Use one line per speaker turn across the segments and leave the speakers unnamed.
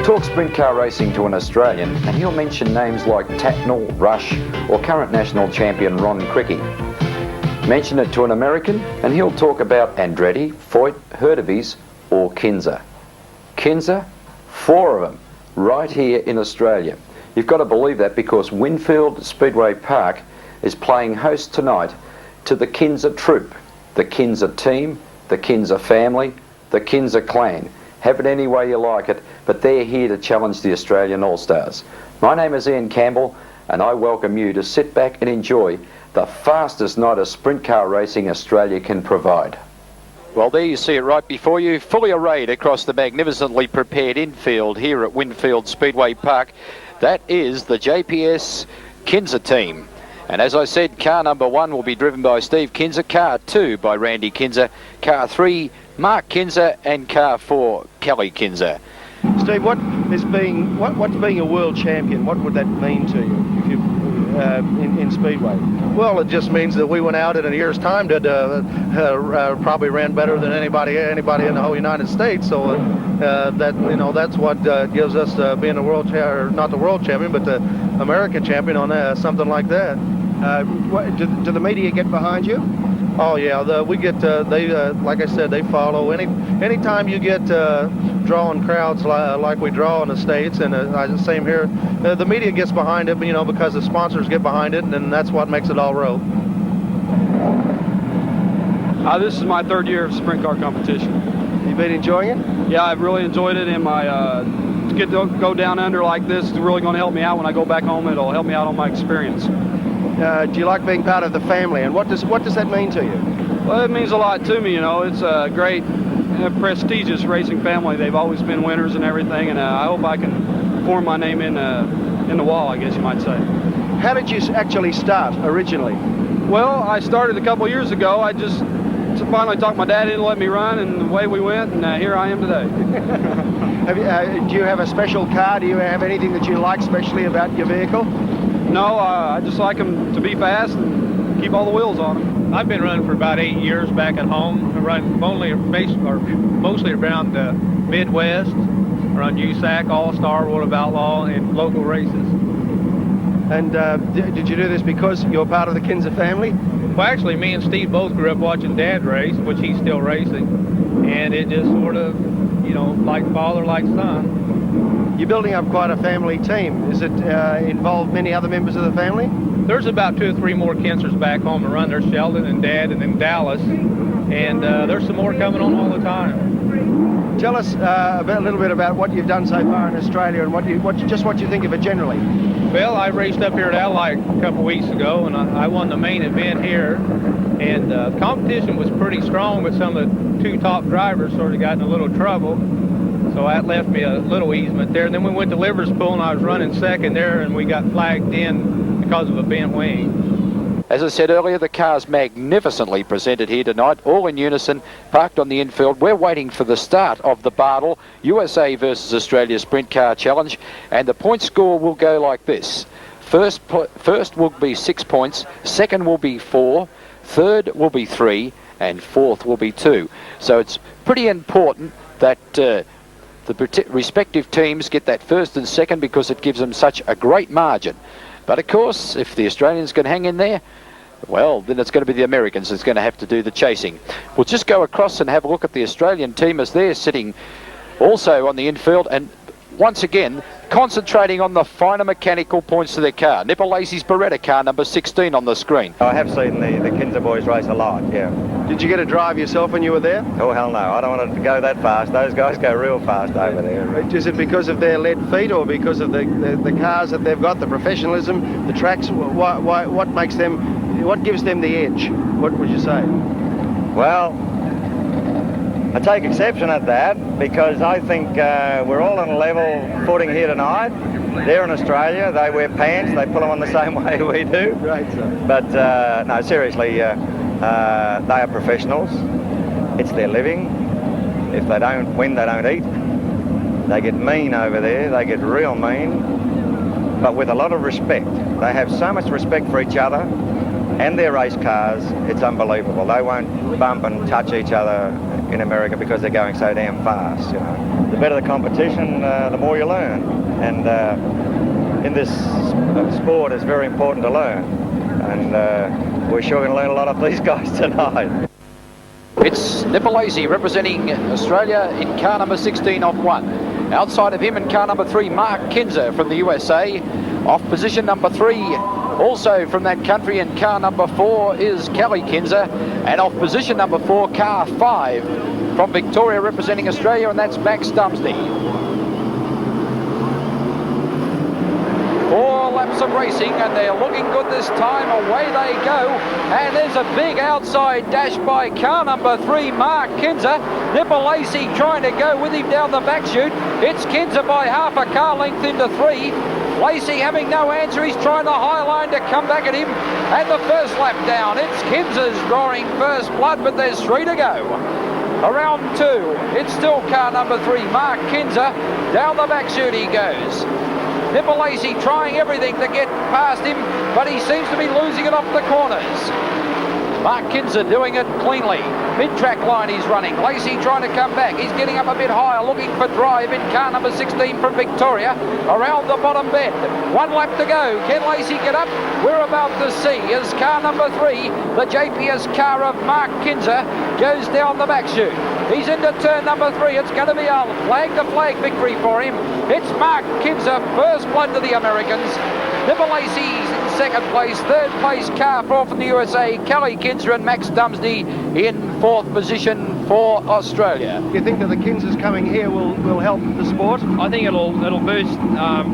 Talk sprint car racing to an Australian and he'll mention names like Tatnall, Rush or current national champion Ron Cricky. Mention it to an American and he'll talk about Andretti, Foyt, Hurtubise or Kinser. Kinser, 4 of them, right here in Australia. You've got to believe that because Winfield Speedway Park is playing host tonight to the Kinser Troop, the Kinser team, the Kinser family, the Kinser clan. Have it any way you like it, but they're here to challenge the Australian All-Stars. My name is Ian Campbell and I welcome you to sit back and enjoy the fastest night of sprint car racing Australia can provide. Well, there you see it right before you, fully arrayed across the magnificently prepared infield here at Winfield Speedway Park. That is the JPS Kinser team. And as I said, car number 1 will be driven by Steve Kinser, car 2 by Randy Kinser, car 3 Mark Kinser and car 4 Kelly Kinser.
Steve, what's being a world champion? What would that mean to you if you in Speedway?
Well, it just means that we went out in a year's time that probably ran better than anybody in the whole United States. So that's what gives us being a world not the world champion, but the American champion on something like that.
Do the media get behind you?
Oh yeah, we get like I said, they follow. Anytime you get drawing crowds like we draw in the States, and the same here, the media gets behind it, because the sponsors get behind it, and that's what makes it all roll.
This is my 3rd year of sprint car competition.
You've been enjoying it?
Yeah, I've really enjoyed it, and my to get to go down under like this is really going to help me out when I go back home. It'll help me out on my experience.
Do you like being part of the family, and what does that mean to you?
Well, it means a lot to me. It's a great, prestigious racing family. They've always been winners and everything, and I hope I can form my name in the wall, I guess you might say.
How did you actually start originally?
Well, I started a couple years ago. I just finally talked my dad into let me run, and away we went, and here I am today.
Do you have a special car? Do you have anything that you like specially about your vehicle?
No, I just like them to be fast and keep all the wheels on them.
I've been running for about 8 years back at home. I run mostly around the Midwest. I run USAC, All-Star, World of Outlaw, and local races.
And did you do this because you're part of the Kinser family?
Well, actually, me and Steve both grew up watching Dad race, which he's still racing. And it just sort of, like father, like son.
You're building up quite a family team. Does it involve many other members of the family?
There's about 2 or 3 more Kinsers back home to run. There's Sheldon and Dad and then Dallas. And there's some more coming on all the time.
Tell us a little bit about what you've done so far in Australia and what you think of it generally.
Well, I raced up here at Adelaide a couple weeks ago, and I won the main event here. And the competition was pretty strong, but some of the 2 top drivers sort of got in a little trouble. So that left me a little easement there. And then we went to Liverpool, and I was running second there, and we got flagged in because of a bent wing.
As I said earlier, the car's magnificently presented here tonight, all in unison, parked on the infield. We're waiting for the start of the Bartle USA versus Australia Sprint Car Challenge, and the point score will go like this. First will be 6 points, second will be 4, third will be 3, and fourth will be 2. So it's pretty important that the respective teams get that first and second because it gives them such a great margin. But of course, if the Australians can hang in there, well, then it's going to be the Americans that's going to have to do the chasing. We'll just go across and have a look at the Australian team as they're sitting also on the infield, and once again concentrating on the finer mechanical points of their car. Nipper Lacey's Beretta, car number 16 on the screen.
I have seen the Kinser boys race a lot, yeah.
Did you get a drive yourself when you were there?
Oh, hell no. I don't want it to go that fast. Those guys go real fast over there.
Is it because of their lead feet or because of the cars that they've got, the professionalism, the tracks? What gives them the edge? What would you say?
Well, I take exception at that because I think we're all on a level footing here tonight. They're in Australia. They wear pants. They pull them on the same way we do.
Right, sir.
But no, seriously, they are professionals. It's their living. If they don't win, they don't eat. They get mean over there. They get real mean, but with a lot of respect. They have so much respect for each other and their race cars. It's unbelievable. They won't bump and touch each other in America because they're going so damn fast, you know. the better the competition, the more you learn. And in this sport, it's very important to learn. And we're sure going to learn a lot of these guys tonight.
It's Nipolese representing Australia in car number 16 off 1. Outside of him in car number 3, Mark Kinser from the USA. Off position number 3, also from that country in car number 4 is Kelly Kinser. And off position number 4, car 5 from Victoria representing Australia, and that's Max Dumsney. 4 laps of racing, and they're looking good this time. Away they go, and there's a big outside dash by car number 3, Mark Kinser. Nipolese trying to go with him down the back chute. It's Kinser by half a car length into 3. Lacey having no answer, he's trying the high line to come back at him, and the first lap down. It's Kinser's drawing first blood, but there's 3 to go. Around 2, it's still car number 3, Mark Kinser. Down the back chute he goes. Nipolese trying everything to get past him, but he seems to be losing it off the corners. Mark Kinser doing it cleanly. Mid-track line he's running. Lacey trying to come back. He's getting up a bit higher, looking for drive in car number 16 from Victoria. Around the bottom bend. 1 lap to go. Can Lacey get up? We're about to see as car number 3, the JPS car of Mark Kinser, goes down the back chute. He's into turn number 3. It's going to be a flag-to-flag victory for him. It's Mark Kinser, first blood to the Americans. Nipolese in second place. Third place, car 4 from the USA, Kelly Kinser and Max Dumsney in 4th position for Australia.
Do you think that the Kinsers coming here will help the sport?
I think it'll boost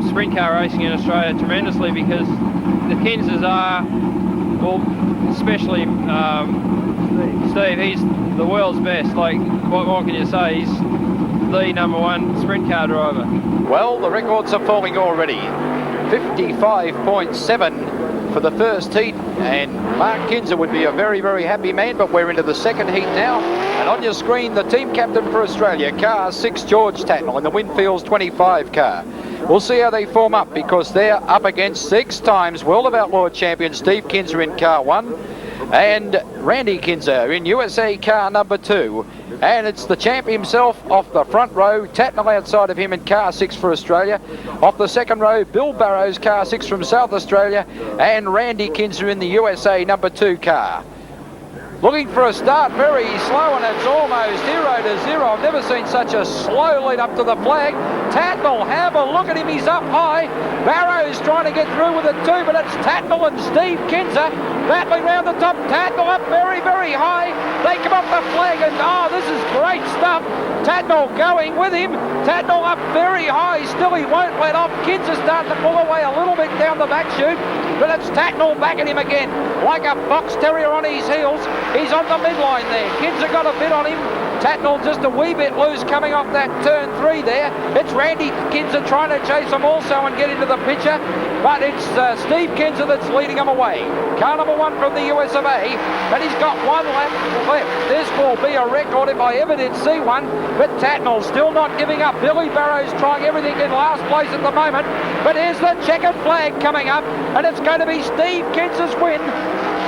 sprint car racing in Australia tremendously, because the Kinsers are, well, especially Steve, he's the world's best. Like, what more can you say? He's the #1 sprint car driver.
Well, the records are falling already. 55.7 for the first heat, and Mark Kinser would be a very, very happy man, but we're into the second heat now, and on your screen, the team captain for Australia, car 6, George Tatnell, in the Winfields 25 car. We'll see how they form up, because they're up against 6 times World of Outlaw champion Steve Kinser in car 1, and Randy Kinser in USA car number 2. And it's the champ himself off the front row, Tatnell outside of him in car 6 for Australia. Off the second row, Bill Barrows, car 6 from South Australia, and Randy Kinser in the USA number 2 car. Looking for a start, very slow, and it's almost 0 to 0. I've never seen such a slow lead up to the flag. Tatnell, have a look at him, he's up high. Barrows trying to get through with it too, but it's Tatnell and Steve Kinser battling round the top. Tatnell up very, very high. They come up the flag, and oh, this is great stuff. Tatnell going with him. Tatnell up very high, still he won't let off. Kinser starting to pull away a little bit down the back chute, but it's Tatnell back at him again, like a fox terrier on his heels. He's on the midline there. Kinser got a bit on him. Tatnell just a wee bit loose coming off that turn 3 there. It's Randy Kinser trying to chase him also and get into the picture, but it's Steve Kinser that's leading him away. Car number 1 from the US of A, and he's got 1 lap left. This will be a record if I ever did see one, but Tatnell still not giving up. Billy Barrows trying everything in last place at the moment, but here's the checkered flag coming up, and it's going to be Steve Kinser's win.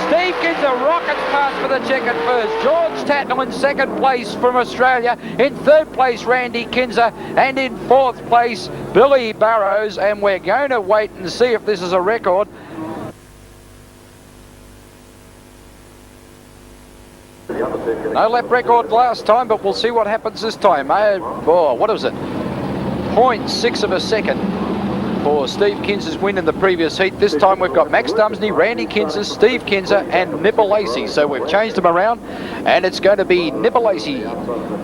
Steve Kinser rockets past for the checkered first. George Tatnell in second place from Australia. In third place, Randy Kinser. And in fourth place, Billy Barrows. And we're going to wait and see if this is a record. No lap record last time, but we'll see what happens this time. Oh, what was it? 0.6 of a second for Steve Kinser's win in the previous heat. This time we've got Max Dumsney, Randy Kinser, Steve Kinser and Nipolese. So we've changed them around, and it's going to be Nipolese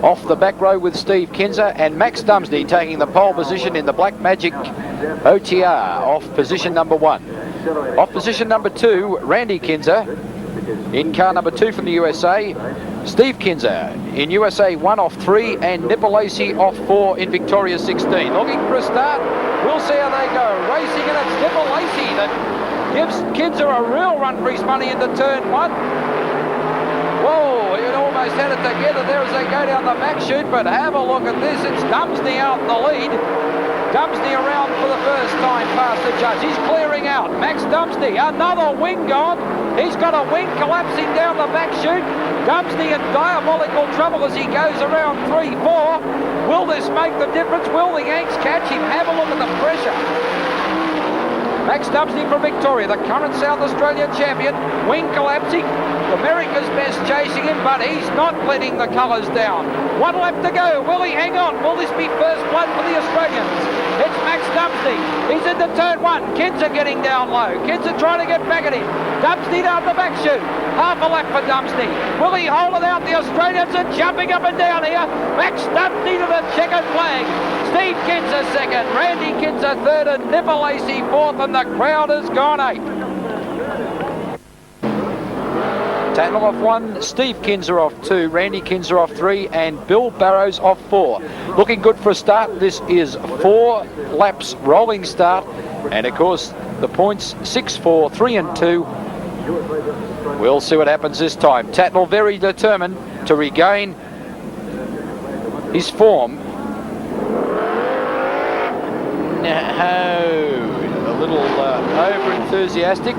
off the back row with Steve Kinser, and Max Dumsney taking the pole position in the Black Magic OTR off position number 1. Off position number 2, Randy Kinser in car number 2 from the USA. Steve Kinser in USA 1 off 3, and Nipolese off 4 in Victoria 16. Looking for a start. We'll see how they go. Racing, and it's Nipolese that gives Kinser a real run for his money into turn 1. Whoa, he almost had it together there as they go down the back chute, but have a look at this. It's Dumsney out in the lead. Dumsney around for the first time past the judge. He's clearing out. Max Dumsney, another wing gone. He's got a wing collapsing down the back chute.
Dumsney in diabolical trouble as he goes around 3-4. Will this make the difference? Will the Yanks catch him? Have a look at the pressure. Max Dumsney from Victoria, the current South Australian champion. Wing collapsing. America's best chasing him, but he's not letting the colours down. 1 lap to go. Will he hang on? Will this be first blood for the Australians? It's Max Dumsney. He's into turn 1. Kinser getting down low. Kinser trying to get back at him. Dumsney down the back chute. Half a lap for Dumsney. Will he hold it out? The Australians are jumping up and down here. Max Dumsney to the checkered flag. Steve Kinser second. Randy Kinser third and Nipper Lacey fourth, and the crowd has gone ape. Tatnall off 1, Steve Kinser off 2, Randy Kinser off 3, and Bill Barrows off 4. Looking good for a start. This is 4 laps rolling start, and of course the points 6, 4, 3 and 2. We'll see what happens this time. Tatnall very determined to regain his form. No, a little over enthusiastic,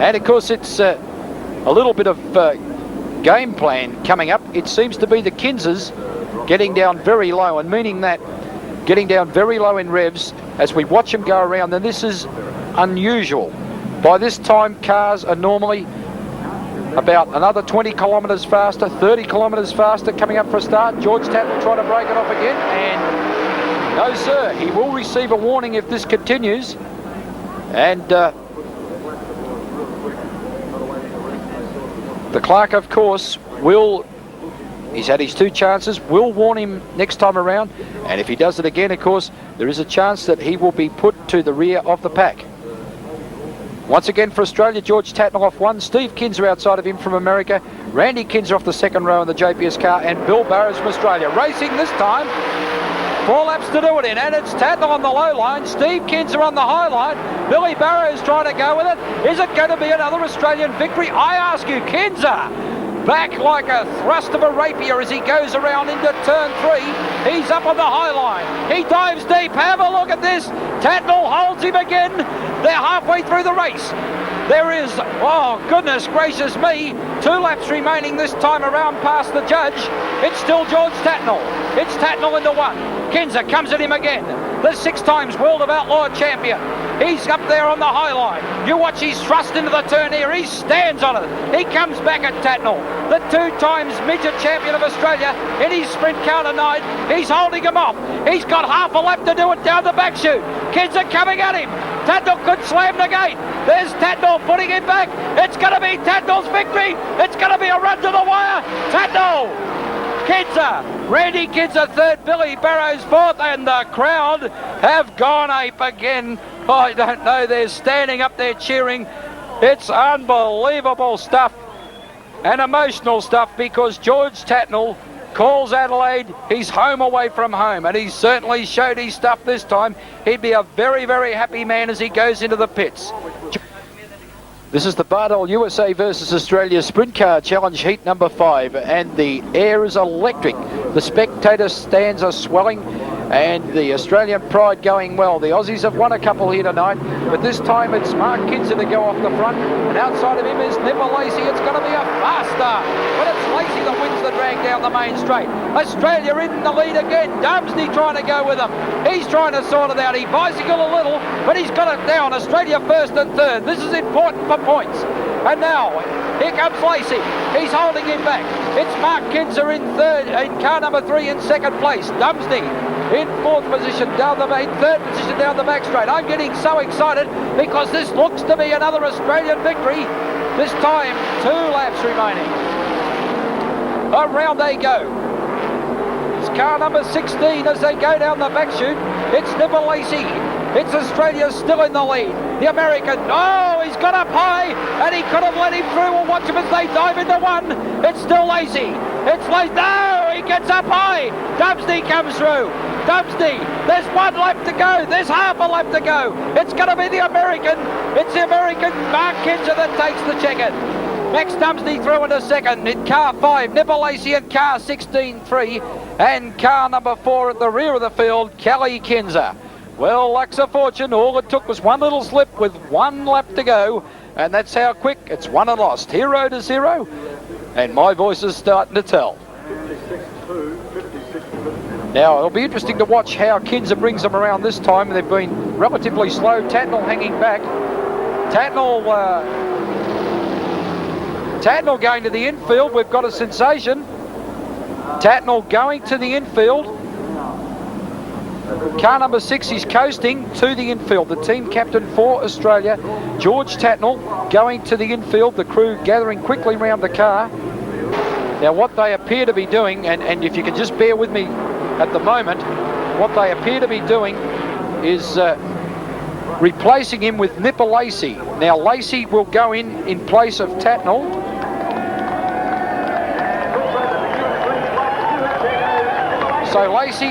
and of course it's a little bit of game plan coming up. It seems to be the Kinsers getting down very low, and meaning that getting down very low in revs as we watch them go around, and this is unusual. By this time cars are normally about another 20 kilometres faster, 30 kilometres faster coming up for a start. George Tatnall trying to break it off again, and no sir, he will receive a warning if this continues. And the clerk, of course, he's had his 2 chances, will warn him next time around, and if he does it again, of course, there is a chance that he will be put to the rear of the pack. Once again for Australia, George Tatnall off 1, Steve Kinser outside of him from America, Randy Kinser off the second row in the JPS car, and Bill Barrows from Australia. Racing this time, 4 laps to do it in, and it's Tatnall on the low line, Steve Kinser on the high line, Billy Barrows trying to go with it. Is it going to be another Australian victory? I ask you. Kinser back like a thrust of a rapier as he goes around into turn 3. He's up on the high line. He dives deep. Have a look at this. Tatnall holds him again. They're halfway through the race. There is, oh goodness gracious me, 2 laps remaining this time around past the judge. It's still George Tatnall. It's Tatnall into 1. Kinser comes at him again. The 6 times World of Outlaw champion. He's up there on the high line. You watch his thrust into the turn here. He stands on it. He comes back at Tatnall. The 2 times midget champion of Australia in his sprint car tonight. He's holding him off. He's got half a lap to do it down the back chute. Kinser coming at him. Tatnall could slam the gate. There's Tatnall putting him back. It's going to be Tatnall's victory. It's going to be a run to the wire. Tatnall, Kinser, Randy Kinser third, Billy Barrows fourth, and the crowd have gone ape again. I don't know, they're standing up there cheering. It's unbelievable stuff and emotional stuff, because George Tatnall calls Adelaide his home away from home, and he certainly showed his stuff this time. He'd be a very, very happy man as he goes into the pits. This is the Bardol USA versus Australia Sprint Car Challenge Heat number 5, and the air is electric. The spectator stands are swelling, and the Australian pride going well. The Aussies have won a couple here tonight, but this time it's Mark Kinser to go off the front, and outside of him is Nipper Lacey. It's going to be a fast start, but it's Lacey that wins the drag down the main straight. Australia in the lead again. Dumsney trying to go with him. He's trying to sort it out. He bicycled a little, but he's got it down. Australia first and third. This is important for points. And now, here comes Lacey. He's holding him back. It's Mark Kinser in third, in car number 3 in second place. Dumsney in fourth position down the main, third position down the back straight. I'm getting so excited because this looks to be another Australian victory. This time, 2 laps remaining. Around they go. It's car number 16 as they go down the back chute. It's Nipper Lacey. It's Australia still in the lead. The American, oh, he's got up high, and he could have let him through. We'll watch him as they dive into 1. It's still Lacey. It's Lacey. No, he gets up high. Dumsney comes through. Dumsney, there's 1 lap to go. There's half a lap to go. It's going to be the American. It's the American Mark Kinser that takes the checkered. Max Dumsney through into second in car 5. Nipper Lacey in car 16-3. And car number 4 at the rear of the field, Kelly Kinser. Well, luck's a fortune. All it took was 1 little slip with 1 lap to go, and that's how quick it's won and lost. 0 to 0. And my voice is starting to tell. Now, it'll be interesting to watch how Kinser brings them around this time. They've been relatively slow. Tatnall hanging back. Tatnall going to the infield. We've got a sensation. Tatnall going to the infield. Car number 6 is coasting to the infield. The team captain for Australia, George Tatnall, going to the infield. The crew gathering quickly around the car. Now, what they appear to be doing, and if you can just bear with me at the moment, what they appear to be doing is replacing him with Nipper Lacey. Now, Lacey will go in place of Tatnall. So Lacey,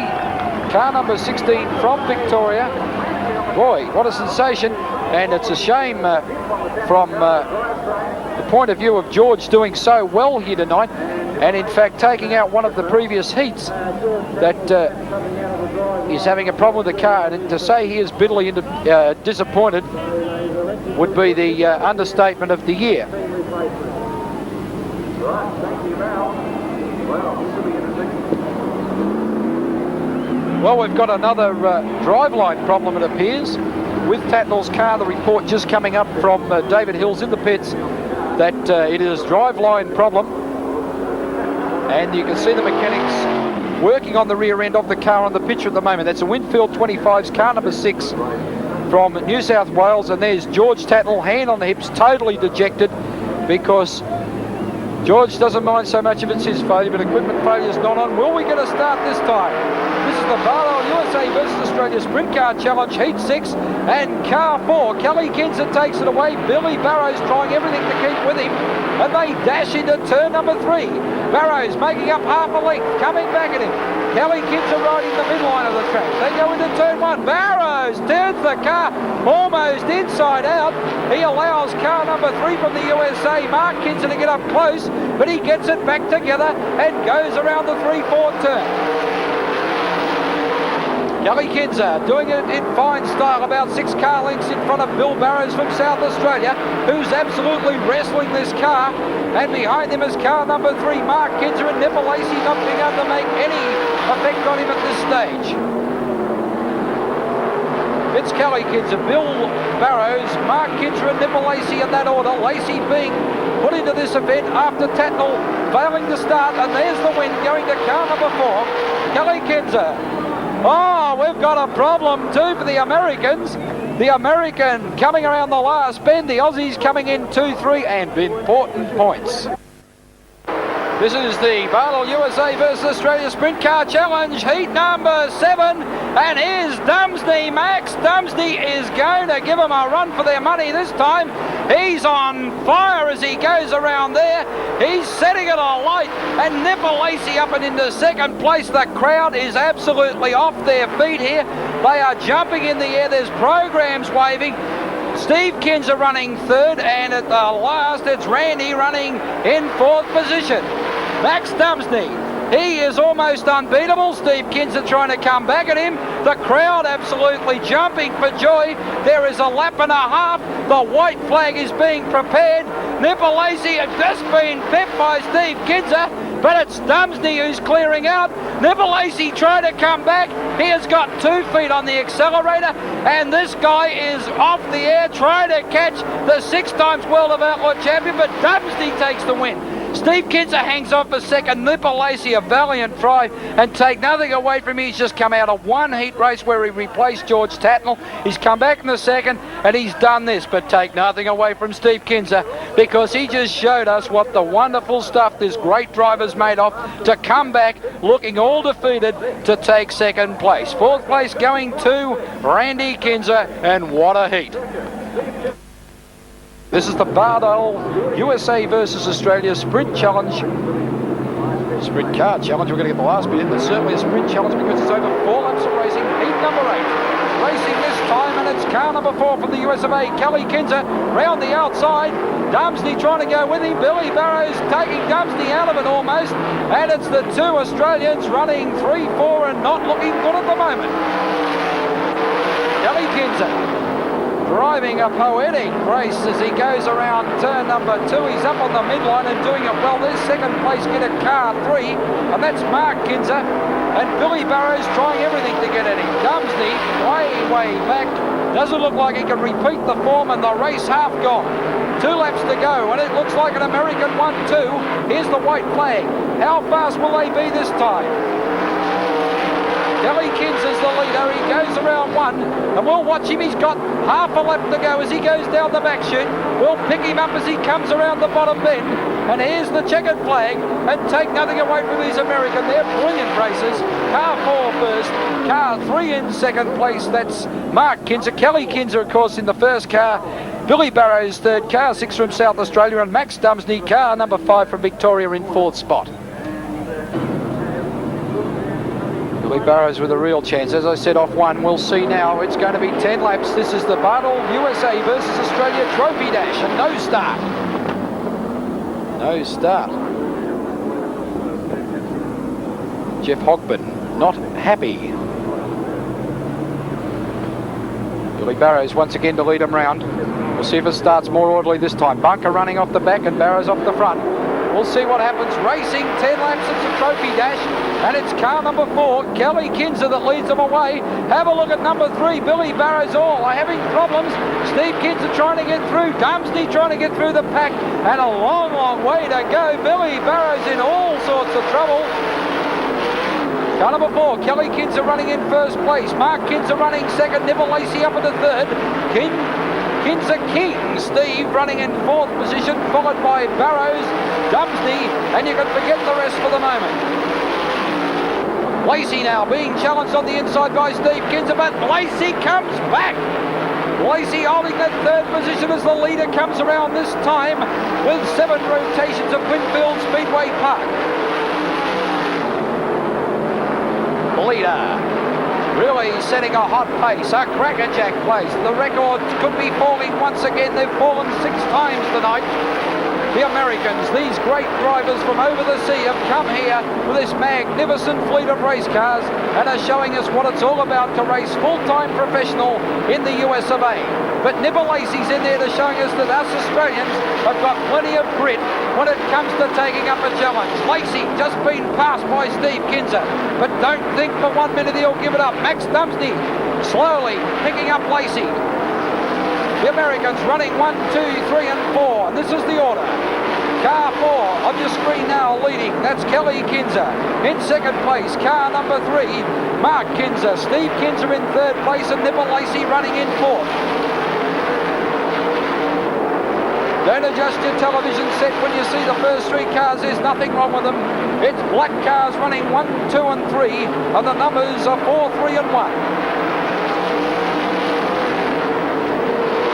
car number 16 from Victoria. Boy, what a sensation. And it's a shame from the point of view of George doing so well here tonight, and in fact taking out one of the previous heats, that he's having a problem with the car. And to say he is bitterly disappointed would be the understatement of the year. Well, we've got another driveline problem, it appears, with Tatnall's car. The report just coming up from David Hills in the pits that it is driveline problem. And you can see the mechanics working on the rear end of the car on the picture at the moment. That's a Winfield 25's car number 6 from New South Wales. And there's George Tatnall, hand on the hips, totally dejected, because George doesn't mind so much if it's his failure, but equipment failure is not on. Will we get a start this time? This is the Barlow USA versus Australia Sprint Car Challenge, Heat 6 and Car 4. Kelly Kinser takes it away. Billy Barrows trying everything to keep with him, and they dash into turn number 3. Barrows making up half a length, coming back at him. Kelly Kinser riding the midline of the track. They go into turn 1. Barrows turns the car almost inside out. He allows car number 3 from the USA, Mark Kinser, to get up close, but he gets it back together and goes around the 3-4 turn. Kelly Kinser doing it in fine style, about 6 car lengths in front of Bill Barrows from South Australia, who's absolutely wrestling this car. And behind him is car number 3, Mark Kinser, and Nipper Lacey not being able to make any effect on him at this stage. It's Kelly Kinser, Bill Barrows, Mark Kinser and Nipper Lacey in that order. Lacey being put into this event after Tatnall failing to start, and there's the win going to car number 4, Kelly Kinser. Oh, we've got a problem too for the Americans. The American coming around the last bend, the Aussies coming in 2-3 and important points. This is the Barlow USA versus Australia Sprint Car Challenge, heat number 7. And here's Dumsney, Max Dumsney is going to give them a run for their money this time. He's on fire as he goes around there. He's setting it alight, and Nipper Lacey up and into second place. The crowd is absolutely off their feet here. They are jumping in the air. There's programs waving. Steve Kinser running 3rd, and at the last it's Randy running in 4th position. Max Dumsney, he is almost unbeatable. Steve Kinser trying to come back at him. The crowd absolutely jumping for joy. There is a lap and a half. The white flag is being prepared. Nipper Lacey has just been pipped by Steve Kinser, but it's Dumsney who's clearing out. Nipper Lacey trying to come back. He has got 2 feet on the accelerator, and this guy is off the air trying to catch the 6 times World of Outlaw champion, but Dumsney takes the win. Steve Kinser hangs on for second. Nipper Lacey a valiant try, and take nothing away from him. He's just come out of one heat race where he replaced George Tatnall. He's come back in the second and he's done this, but take nothing away from Steve Kinser, because he just showed us what the wonderful stuff this great driver's made of, to come back looking all defeated to take second place. 4th place going to Randy Kinser, and what a heat. This is the Barlow USA versus Australia Sprint Challenge. Sprint Car Challenge. We're going to get the last bit in, but certainly a Sprint Challenge because it's over 4 laps of racing. Heat number 8. Racing this time, and it's car number 4 from the US of A. Kelly Kinser round the outside. Dumsney trying to go with him. Billy Barrows taking Dumsney out of it almost. And it's the 2 Australians running 3-4 and not looking good at the moment. Kelly Kinser driving a poetic race as he goes around turn number 2. He's up on the midline and doing it well. There's second place getter car 3, and that's Mark Kinser. And Billy Barrows trying everything to get at him. Dumsney way back. Doesn't look like he can repeat the form, and the race half gone. 2 laps to go, and it looks like an American 1-2. Here's the white flag. How fast will they be this time? Kelly Kinser's the leader. He goes around 1, and we'll watch him. He's got half a lap to go as he goes down the back chute. We'll pick him up as he comes around the bottom bend. And here's the checkered flag, and take nothing away from these American. They're brilliant races. Car 4 first, car 3 in second place. That's Mark Kinser. Kelly Kinser, of course, in the first car. Billy Barrows third, car 6 from South Australia, and Max Dumsney, car number 5 from Victoria, in fourth spot. Billy Barrows with a real chance. As I said, off 1. We'll see now. It's going to be 10 laps. This is the Bartle USA versus Australia Trophy Dash, and no start. No start. Jeff Hogben not happy. Billy Barrows once again to lead him round. We'll see if it starts more orderly this time. Bunker running off the back and Barrows off the front. We'll see what happens. Racing 10 laps. It's a trophy dash, and it's car number 4, Kelly Kinser, that leads them away. Have a look at number 3, Billy Barrows. All are having problems. Steve Kinser trying to get through. Dumsney trying to get through the pack, and a long way to go. Billy Barrows in all sorts of trouble. Car number 4, Kelly Kinser running in first place. Mark Kinser running second. Nibble Lacey up into third. Kinser King Steve running in fourth position, followed by Barrows, Dumsney, and you can forget the rest for the moment. Lacey now being challenged on the inside by Steve Kinser, but Lacey comes back. Lacey holding that third position as the leader comes around this time with 7 rotations of Winfield Speedway Park. Leader really setting a hot pace, a crackerjack pace. The record could be falling once again. They've fallen 6 times tonight. The Americans, these great drivers from over the sea, have come here with this magnificent fleet of race cars and are showing us what it's all about to race full-time professional in the US of A. But Nibble Lacey's in there to showing us that us Australians have got plenty of grit when it comes to taking up a challenge. Lacey just been passed by Steve Kinser, but don't think for 1 minute he'll give it up. Max Dumsney slowly picking up Lacey. The Americans running 1, 2, 3 and 4, and this is the order. Car 4 on your screen now leading, that's Kelly Kinser. In second place, car number 3, Mark Kinser. Steve Kinser in third place, and Nibble Lacey running in fourth. Don't adjust your television set when you see the first 3 cars. There's nothing wrong with them. It's black cars running 1, 2 and 3, and the numbers are 4, 3 and 1.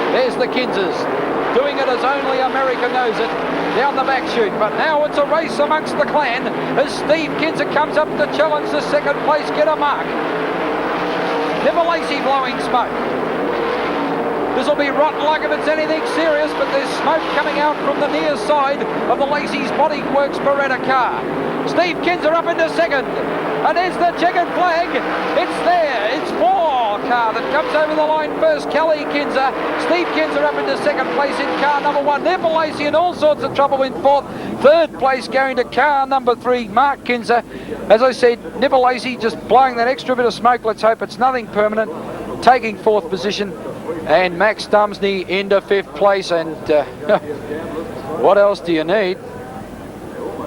There's the Kinsers, doing it as only America knows it, down the back chute. But now it's a race amongst the clan as Steve Kinser comes up to challenge the second place getter Mark. Nibble Lacey blowing smoke. This will be rotten like if it's anything serious, but there's smoke coming out from the near side of the Lacey's Body Works Beretta car. Steve Kinser up into second, and there's the checkered flag. It's there. It's 4 car that comes over the line first. Kelly Kinser. Steve Kinser up into second place in car number 1. Nibble Lacey in all sorts of trouble in fourth. Third place going to car number 3, Mark Kinser. As I said, Nibble Lacey just blowing that extra bit of smoke. Let's hope it's nothing permanent. Taking fourth position. And Max Dumsney into 5th place. And what else do you need?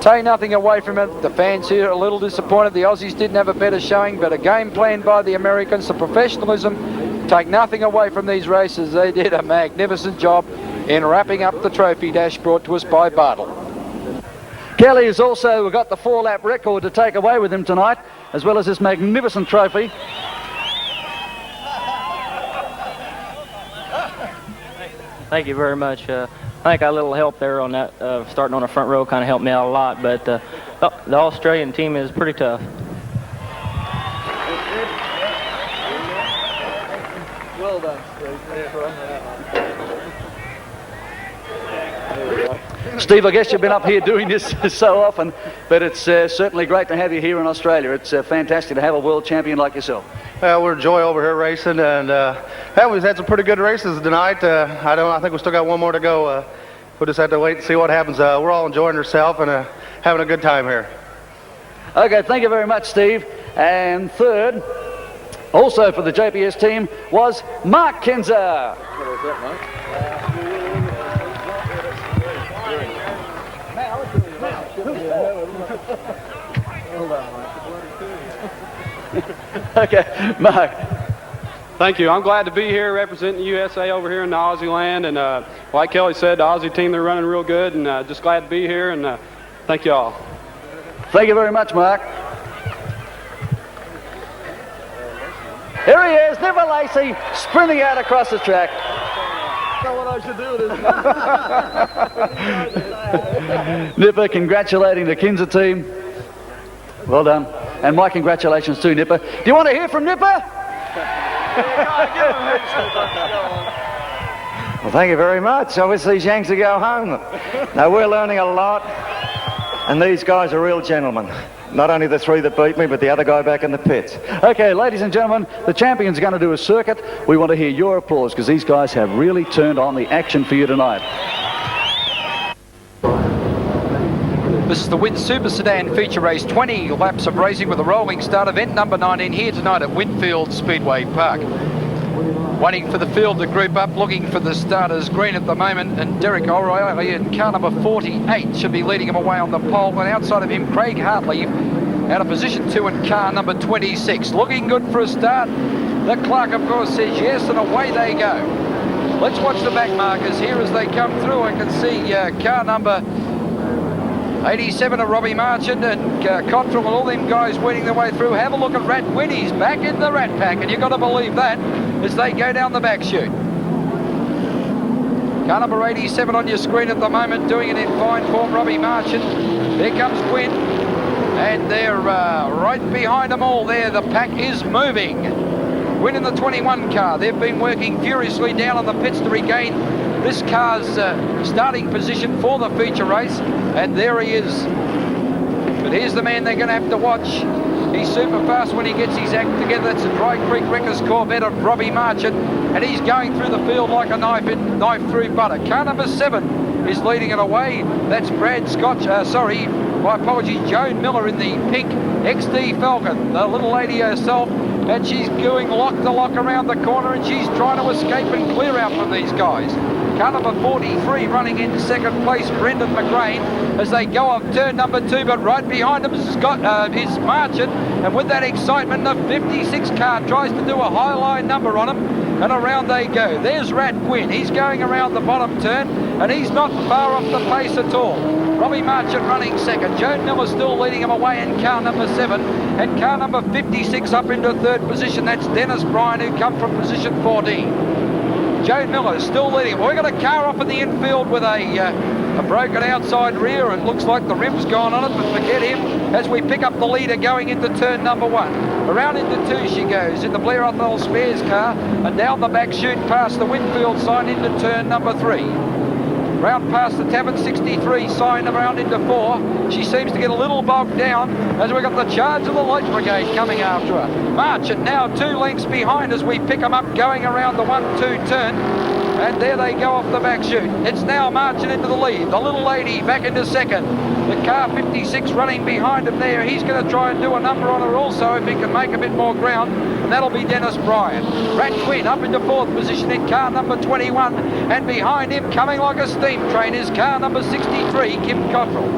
Take nothing away from it. The fans here are a little disappointed. The Aussies didn't have a better showing, but a game plan by the Americans, the professionalism. Take nothing away from these races. They did a magnificent job in wrapping up the trophy dash brought to us by Bartle.
Kelly has also got the 4-lap record to take away with him tonight, as well as this magnificent trophy.
Thank you very much. I think a little help there on that, starting on the front row kind of helped me out a lot, but the Australian team is pretty tough.
Well done, Steve. Steve, I guess you've been up here doing this so often, but it's certainly great to have you here in Australia. It's fantastic to have a world champion like yourself.
Well, we're Joy over here racing, and we've had some pretty good races tonight. I think we still got one more to go. We'll just have to wait and see what happens. We're all enjoying ourselves and having a good time here.
Okay, thank you very much, Steve. And third, also for the JPS team, was Mark Kinser. Okay, Mark.
Thank you. I'm glad to be here representing the USA over here in the Aussie land. And like Kelly said, the Aussie team, they're running real good. And just glad to be here. And thank you all.
Thank you very much, Mark. Here he is, Nipper Lacey, sprinting out across the track. I don't know what I should do. Nipper congratulating the Kinser team. Well done. And my congratulations too, Nipper. Do you want to hear from Nipper?
Well, thank you very much. I wish these Yanks would go home. Now, we're learning a lot, and these guys are real gentlemen. Not only the three that beat me, but the other guy back in the pits.
Okay, ladies and gentlemen, the champion's going to do a circuit. We want to hear your applause because these guys have really turned on the action for you tonight.
This is the Win Super Sedan feature race, 20 laps of racing with a rolling start, event number 19 here tonight at Winfield Speedway Park. Waiting for the field to group up, looking for the starters green at the moment, and Derek O'Reilly in car number 48 should be leading him away on the pole, and outside of him Craig Hartley out of position 2 in car number 26. Looking good for a start. The clerk of course says yes, and away they go. Let's watch the back markers here as they come through. I can see car number 87 of Robbie Marchand and Cottrell and all them guys weeding their way through. Have a look at Rat Win. He's back in the Rat Pack, and you've got to believe that as they go down the back chute. Car number 87 on your screen at the moment, doing it in fine form, Robbie Marchand. There comes Quinn, and they're right behind them all there. The pack is moving. Win in the 21 car. They've been working furiously down on the pits to regain this car's starting position for the feature race, and there he is. But here's the man they're going to have to watch. He's super fast when he gets his act together. That's the Dry Creek Wreckers Corvette of Robbie Marchand, and he's going through the field like a knife through butter. Car number 7 is leading it away. That's Brad Scotch, my apologies, Joan Miller in the pink XD Falcon, the little lady herself, and she's going lock to lock around the corner, and she's trying to escape and clear out from these guys. Car number 43 running in second place, Brendan McGrain, as they go off turn number 2, but right behind them is Marchand, and with that excitement, the 56 car tries to do a high line number on them, and around they go. There's Rat Quinn. He's going around the bottom turn, and he's not far off the pace at all. Robbie Marchand running second. Joan Miller still leading him away in car number 7, and car number 56 up into third position. That's Dennis Bryan, who come from position 14. Joan Miller is still leading him. We've got a car off in the infield with a broken outside rear. It looks like the rim's gone on it, but forget him as we pick up the leader going into turn number 1. Around into 2 she goes in the Blair Othell Spares car, and down the back chute past the Winfield sign into turn number 3. Round past the Tavern 63 sign, around into 4. She seems to get a little bogged down as we've got the charge of the Light Brigade coming after her. Marchand now 2 lengths behind as we pick them up going around the 1-2 turn. And there they go off the back chute. It's now Marchand into the lead. The little lady back into second. The car 56 running behind him there. He's going to try and do a number on her also if he can make a bit more ground. And that'll be Dennis Bryan. Rat Quinn up into 4th position in car number 21. And behind him, coming like a steam train, is car number 63, Kim Cottrell.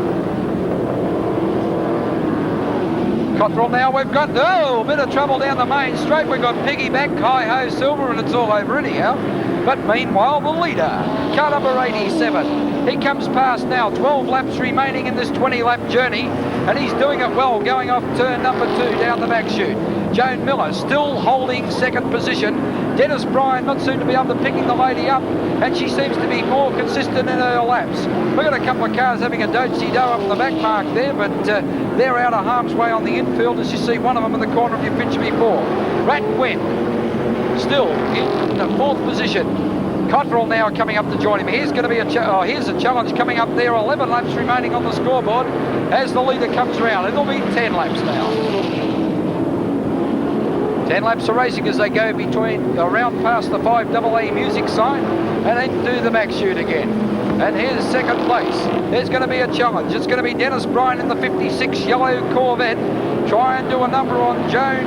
Cottrell now, we've got a bit of trouble down the main straight. We've got piggyback, hi-ho, silver, and it's all over anyhow. But meanwhile, the leader, car number 87. He comes past now, 12 laps remaining in this 20-lap journey, and he's doing it well, going off turn number 2 down the back chute. Joan Miller still holding second position. Dennis Bryan not soon to be able to picking the lady up, and she seems to be more consistent in her laps. We've got a couple of cars having a do-si-do up the back mark there, but they're out of harm's way on the infield, as you see one of them in the corner of your picture before. Rat Quinn still in the 4th position. Cottrell now coming up to join him. Here's going to be here's a challenge coming up there. 11 laps remaining on the scoreboard as the leader comes round. It'll be 10 laps now. 10 laps of racing as they go between around past the 5AA music sign and then do the max shoot again. And here's second place. There's going to be a challenge. It's going to be Dennis Bryan in the 56 yellow Corvette. Try and do a number on Joan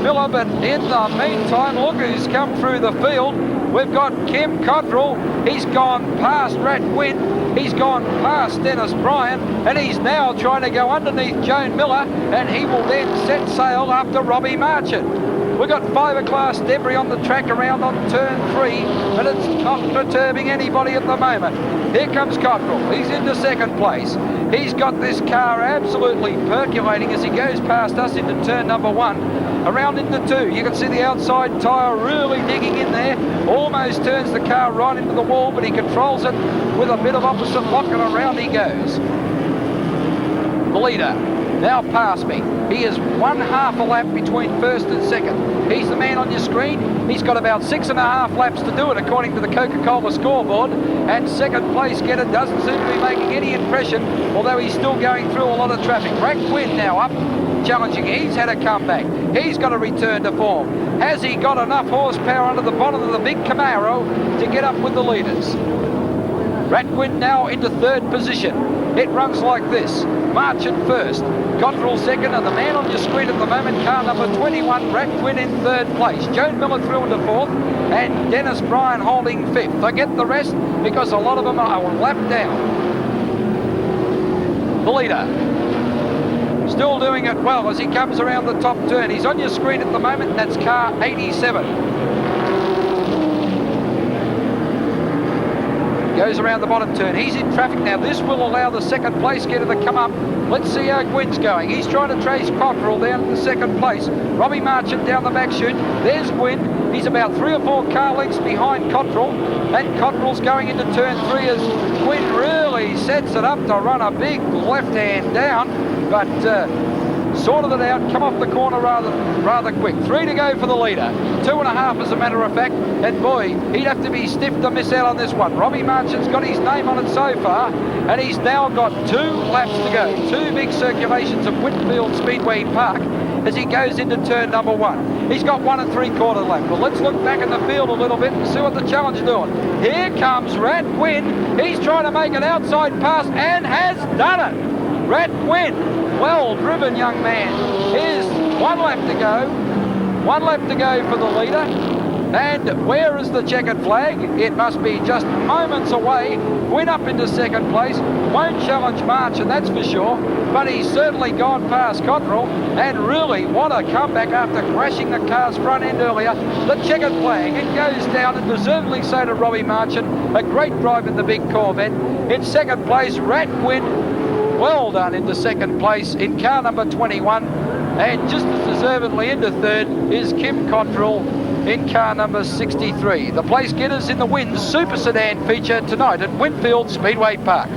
Miller, but in the meantime, look who's come through the field. We've got Kim Cottrell. He's gone past Rat Quinn. He's gone past Dennis Bryan, and he's now trying to go underneath Joan Miller, and he will then set sail after Robbie Marchant. We've got fiberglass debris on the track around on turn 3, and it's not perturbing anybody at the moment. Here comes Cottrell. He's into second place. He's got this car absolutely percolating as he goes past us into turn number 1. Around into 2. You can see the outside tyre really digging in there. Almost turns the car right into the wall, but he controls it with a bit of opposite lock, and around he goes. The leader now past me. He is 1/2 a lap between first and second. He's the man on your screen. He's got about 6.5 laps to do it according to the Coca-Cola scoreboard, and second place getter doesn't seem to be making any impression, although he's still going through a lot of traffic. Rat Quinn now up, challenging. He's had a comeback. He's got to return to form. Has he got enough horsepower under the bonnet of the big Camaro to get up with the leaders? Rat Quinn now into third position. It runs like this. Marchant first, Cottrell second, and the man on your screen at the moment, car number 21, Rat Quinn in third place. Joan Miller through into fourth, and Dennis Bryan holding fifth. Forget the rest, because a lot of them are lapped down. The leader still doing it well as he comes around the top turn. He's on your screen at the moment, and that's car 87. Goes around the bottom turn. He's in traffic now. This will allow the second place getter to come up. Let's see how Gwynn's going. He's trying to trace Cottrell down to second place. Robbie Marchant down the back chute. There's Gwynn. He's about 3 or 4 car lengths behind Cottrell. And Cottrell's going into turn 3 as Gwynn really sets it up to run a big left hand down. But sorted it out, come off the corner rather quick. 3 to go for the leader. 2.5 as a matter of fact. And boy, he'd have to be stiff to miss out on this one. Robbie Marchant's got his name on it so far, and he's now got 2 laps to go. 2 big circulations of Winfield Speedway Park as he goes into turn number 1. He's got 1 3/4 lap. Well, let's look back in the field a little bit and see what the challenge is doing. Here comes Rat Quinn. He's trying to make an outside pass and has done it. Rat Quinn, well driven young man. Here's 1 lap to go. 1 lap to go for the leader. And where is the checkered flag? It must be just moments away. Went up into second place. Won't challenge Marchant, that's for sure. But he's certainly gone past Cottrell. And really, what a comeback after crashing the car's front end earlier. The checkered flag, it goes down, and deservedly so to Robbie Marchant. A great drive in the big Corvette. In second place, Rat Quinn. Well done into second place in car number 21. And just as deservedly into third is Kim Cottrell in car number 63. The place getters in the Wins Super Sedan feature tonight at Winfield Speedway Park.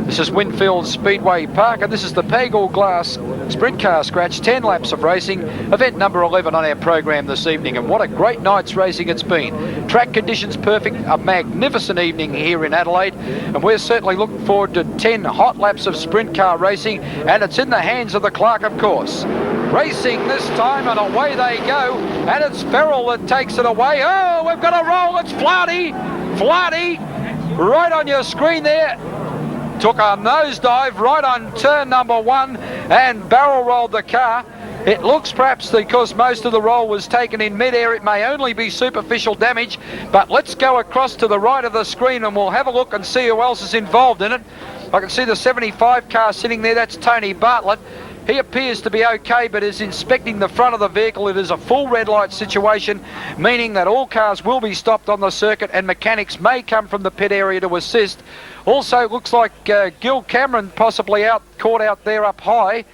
This is Winfield Speedway Park, and this is the Pagel Glass Sprint Car Scratch 10 laps of racing, event number 11 on our program this evening. And what a great night's racing it's been. Track conditions perfect, a magnificent evening here in Adelaide, and we're certainly looking forward to 10 hot laps of sprint car racing, and it's in the hands of the clerk, of course. Racing this time, and away they go, and it's Ferrell that takes it away. Oh, we've got a roll. It's Flaherty, right on your screen there. Took a nosedive right on turn number 1 and barrel rolled the car. It looks perhaps because most of the roll was taken in mid-air, it may only be superficial damage, but let's go across to the right of the screen and we'll have a look and see who else is involved in it. I can see the 75 car sitting there. That's Tony Bartlett. He appears to be okay, but is inspecting the front of the vehicle. It is a full red light situation, meaning that all cars will be stopped on the circuit and mechanics may come from the pit area to assist. Also, it looks like Gil Cameron possibly caught out there up high.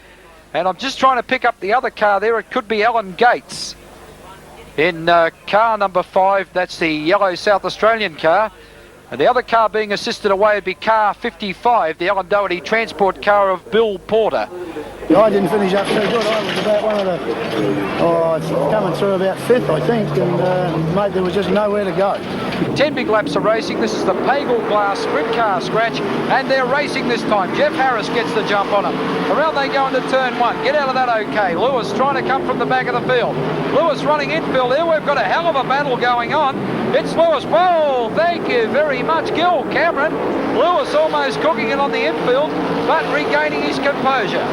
And I'm just trying to pick up the other car there. It could be Alan Gates in car number 5. That's the yellow South Australian car. And the other car being assisted away would be car 55, the Alan Doherty transport car of Bill Porter.
I didn't finish up too good. I was about one of the, coming through about 5th, I think, and mate, there was just nowhere to go.
10 big laps of racing. This is the Pagel Glass Sprint Car scratch, and they're racing this time. Jeff Harris gets the jump on him. Around they go into turn 1. Get out of that okay. Lewis trying to come from the back of the field. Lewis running infield here. We've got a hell of a battle going on. It's Lewis. Whoa, thank you very much, Gil Cameron. Lewis almost cooking it on the infield, but regaining his composure.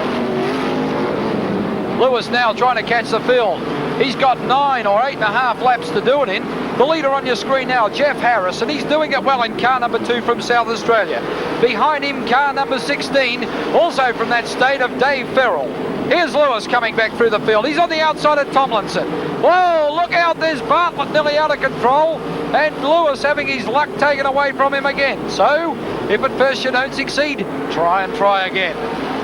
Lewis now trying to catch the field. He's got 9 or 8.5 laps to do it in. The leader on your screen now, Jeff Harris, and he's doing it well in car number 2 from South Australia. Behind him, car number 16, also from that state, of Dave Farrell. Here's Lewis coming back through the field. He's on the outside of Tomlinson. Whoa, look out, there's Bartlett nearly out of control, and Lewis having his luck taken away from him again. So, if at first you don't succeed, try and try again.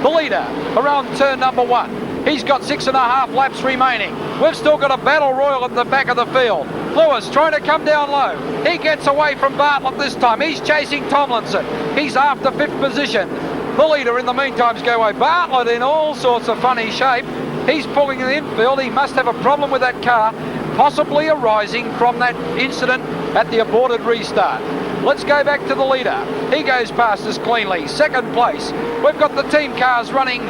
The leader around turn number 1. He's got 6.5 laps remaining. We've still got a battle royal at the back of the field. Lewis trying to come down low. He gets away from Bartlett this time. He's chasing Tomlinson. He's after 5th position. The leader in the meantime's go away. Bartlett in all sorts of funny shape. He's pulling in the infield. He must have a problem with that car, possibly arising from that incident at the aborted restart. Let's go back to the leader. He goes past us cleanly. 2nd place. We've got the team cars running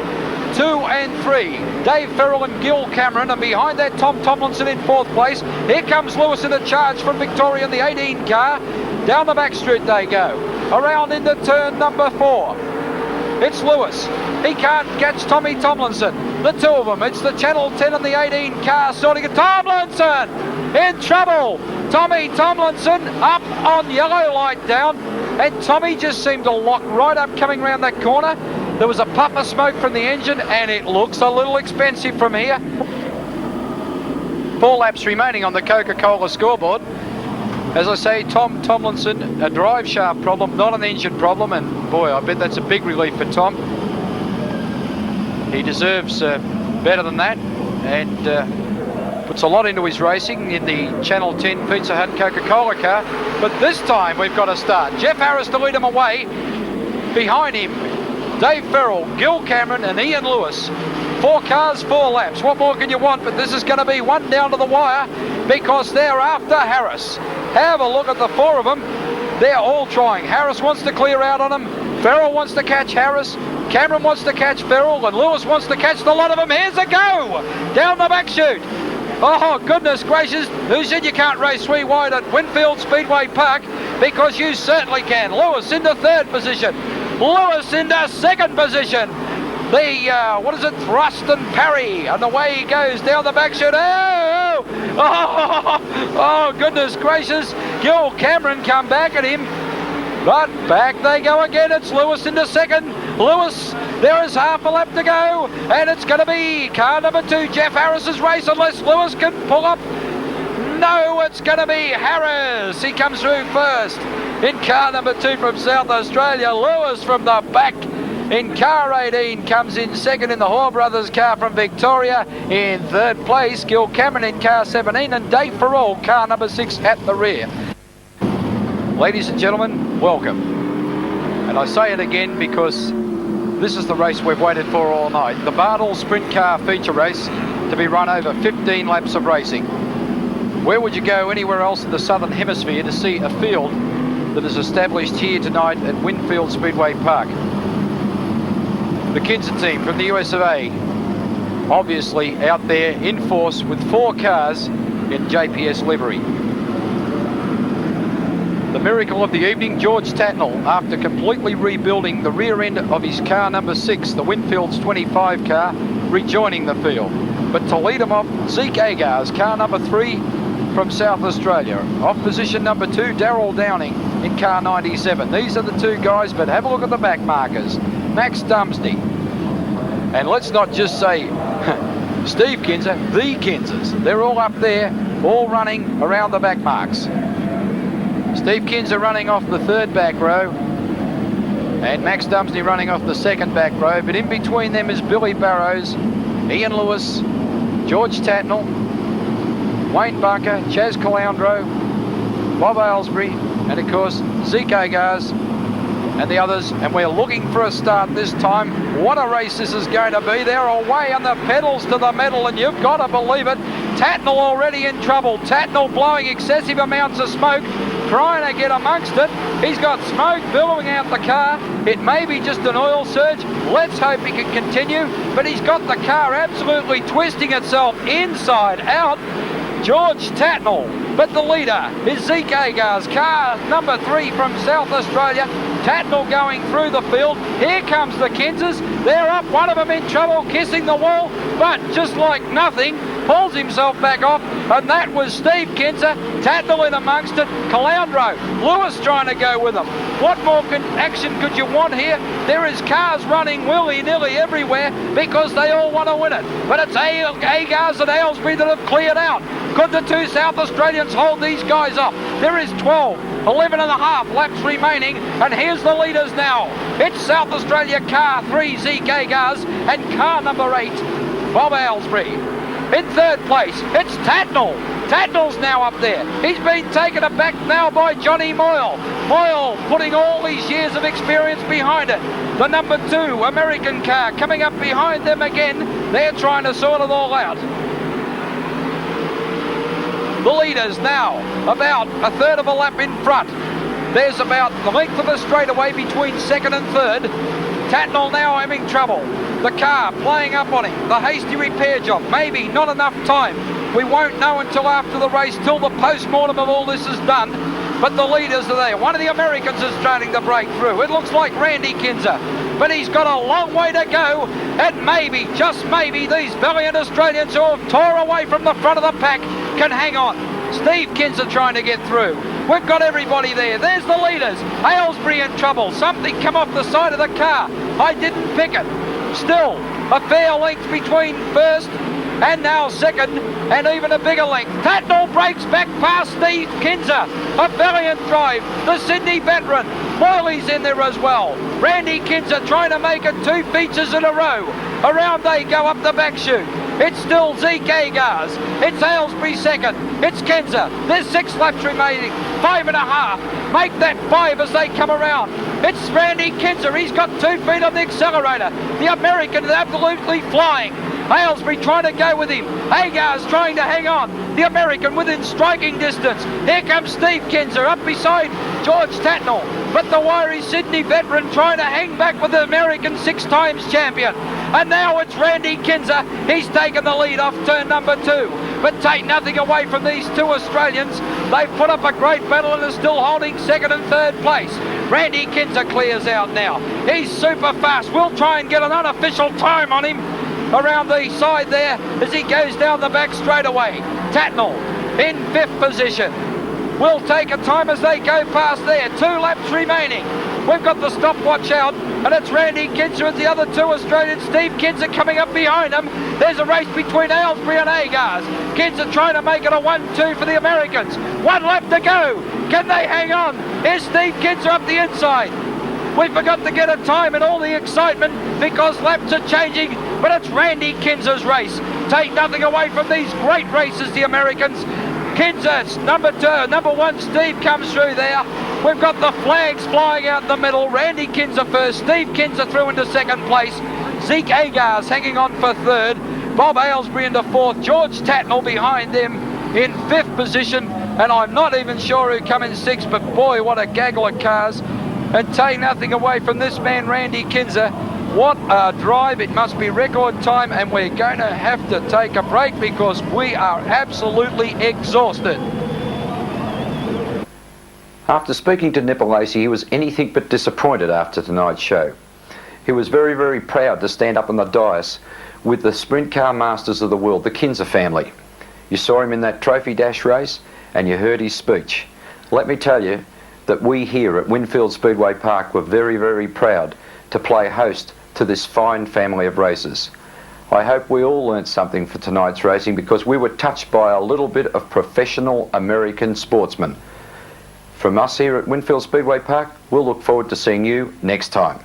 2 and 3. Dave Farrell and Gil Cameron, and behind that Tom Tomlinson in 4th place. Here comes Lewis in a charge from Victoria in the 18 car. Down the back straight they go. Around into turn number 4. It's Lewis. He can't catch Tommy Tomlinson. The two of them. It's the Channel 10 and the 18 car sorting it. Tomlinson in trouble. Tommy Tomlinson up on yellow light down, and Tommy just seemed to lock right up coming round that corner. There was a puff of smoke from the engine, and it looks a little expensive from here. 4 laps remaining on the Coca-Cola scoreboard. As I say, Tom Tomlinson, a drive shaft problem, not an engine problem, and boy, I bet that's a big relief for Tom. He deserves better than that, and puts a lot into his racing in the Channel 10 Pizza Hut Coca-Cola car. But this time we've got to start. Jeff Harris to lead him away. Behind him, Dave Farrell, Gil Cameron and Ian Lewis. 4 cars, 4 laps. What more can you want? But this is going to be one down to the wire, because they're after Harris. Have a look at the 4 of them. They're all trying. Harris wants to clear out on him. Farrell wants to catch Harris. Cameron wants to catch Farrell, and Lewis wants to catch the lot of them. Here's a go! Down the back chute. Oh, goodness gracious. Who said you can't race 3 wide at Winfield Speedway Park? Because you certainly can. Lewis into 3rd position. Lewis into 2nd position. The, thrust and parry. And away he goes down the back chute. Oh, goodness gracious. Gil Cameron come back at him. But back they go again. It's Lewis into 2nd. Lewis, there is half a lap to go. And it's going to be car number 2, Jeff Harris's race, unless Lewis can pull up. No, it's going to be Harris. He comes through first in car number 2 from South Australia. Lewis from the back in car 18 comes in 2nd in the Hoare Brothers car from Victoria. In 3rd place, Gil Cameron in car 17, and Dave Farrell, car number 6 at the rear. Ladies and gentlemen, welcome. And I say it again because this is the race we've waited for all night. The Bartle Sprint Car feature race to be run over 15 laps of racing. Where would you go anywhere else in the Southern Hemisphere to see a field that is established here tonight at Winfield Speedway Park? The Kinser team from the US of A, obviously out there in force with 4 cars in JPS livery. The miracle of the evening, George Tatnell, after completely rebuilding the rear end of his car number 6, the Winfield's 25 car, rejoining the field. But to lead him off, Zeke Agar's car number 3 from South Australia. Off position number 2, Darryl Downing in car 97. These are the 2 guys, but have a look at the back markers. Max Dumsney. And let's not just say Steve Kinser, the Kinsers. They're all up there, all running around the back marks. Steve Kinser running off the 3rd back row, and Max Dumsney running off the 2nd back row. But in between them is Billy Barrows, Ian Lewis, George Tatnell, Wayne Bunker, Chaz Caloundro, Bob Aylesbury, and of course Zeke Agars and the others, and we're looking for a start this time. What a race this is going to be. They're away on the pedals to the metal, and you've got to believe it. Tatnall already in trouble. Tatnall blowing excessive amounts of smoke, trying to get amongst it. He's got smoke billowing out the car. It may be just an oil surge. Let's hope he can continue, but he's got the car absolutely twisting itself inside out. George Tatnall, but the leader is Zeke Agar's car, number 3 from South Australia. Tatnall going through the field. Here comes the Kinsers. They're up, one of them in trouble, kissing the wall, but just like nothing, pulls himself back off, and that was Steve Kinser. Tatnall in amongst it. Caloundro, Lewis trying to go with them. What more action could you want here? There is cars running willy-nilly everywhere because they all want to win it. But it's Agars and Aylesbury that have cleared out. Could the 2 South Australians hold these guys up? There is 11 and a half laps remaining, and here's the leaders now. It's South Australia car 3, Zeke Agars, and car number 8, Bob Aylesbury. In 3rd place, it's Tatnall. Tatnall's now up there. He's been taken aback now by Johnny Moyle. Moyle putting all these years of experience behind it. The number 2 American car coming up behind them again. They're trying to sort it all out. The leaders now about a 1/3 of a lap in front. There's about the length of a straightaway between 2nd and 3rd. Tatnall now having trouble. The car playing up on him. The hasty repair job. Maybe not enough time. We won't know until after the race, till the post-mortem of all this is done. But the leaders are there. One of the Americans is starting to break through. It looks like Randy Kinser. But he's got a long way to go. And maybe, just maybe, these valiant Australians who have tore away from the front of the pack can hang on. Steve Kinser trying to get through. We've got everybody there. There's the leaders. Aylesbury in trouble. Something come off the side of the car. I didn't pick it. Still, a fair length between 1st and now 2nd, and even a bigger length. Tatnall breaks back past Steve Kinser. A valiant drive. The Sydney veteran. Morley's in there as well. Randy Kinser trying to make it 2 features in a row. Around they go up the back chute. It's still Zeke Agars. It's Aylesbury 2nd. It's Kinser. There's 6 laps remaining. 5 and a half. Make that 5 as they come around. It's Randy Kinser. He's got 2 feet on the accelerator. The American is absolutely flying. Aylesbury trying to go with him. Agars trying to hang on. The American within striking distance. Here comes Steve Kinser up beside George Tatnall. But the wiry Sydney veteran trying to hang back with the American 6 times champion. And now it's Randy Kinser. He's taken the lead off turn number 2. But take nothing away from these 2 Australians. They've put up a great battle and are still holding 2nd and 3rd place. Randy Kinser clears out now. He's super fast. We'll try and get an unofficial time on him around the side there as he goes down the back straightaway. Tatnall in 5th position. We'll take a time as they go past there. 2 laps remaining. We've got the stopwatch out, and it's Randy Kinser and the other 2 Australians. Steve Kinser coming up behind them. There's a race between Aylesbury and Agars. Kinser trying to make it a 1-2 for the Americans. 1 lap to go. Can they hang on? Here's Steve Kinser up the inside. We forgot to get a time in all the excitement because laps are changing, but it's Randy Kinser's race. Take nothing away from these great races, the Americans. Kinser's number 1, Steve comes through there. We've got the flags flying out in the middle. Randy Kinser first, Steve Kinser through into 2nd place. Zeke Agars hanging on for 3rd. Bob Aylesbury into 4th. George Tatnall behind them in 5th position. And I'm not even sure who come in 6th, but boy, what a gaggle of cars. And take nothing away from this man, Randy Kinser. What a drive. It must be record time, and we're going to have to take a break because we are absolutely exhausted.
After speaking to Nipper Lacey, he was anything but disappointed after tonight's show. He was very, very proud to stand up on the dais with the sprint car masters of the world, the Kinser family. You saw him in that trophy dash race, and you heard his speech. Let me tell you that we here at Winfield Speedway Park were very, very proud to play host to this fine family of racers. I hope we all learnt something for tonight's racing because we were touched by a little bit of professional American sportsmen. From us here at Winfield Speedway Park, we'll look forward to seeing you next time.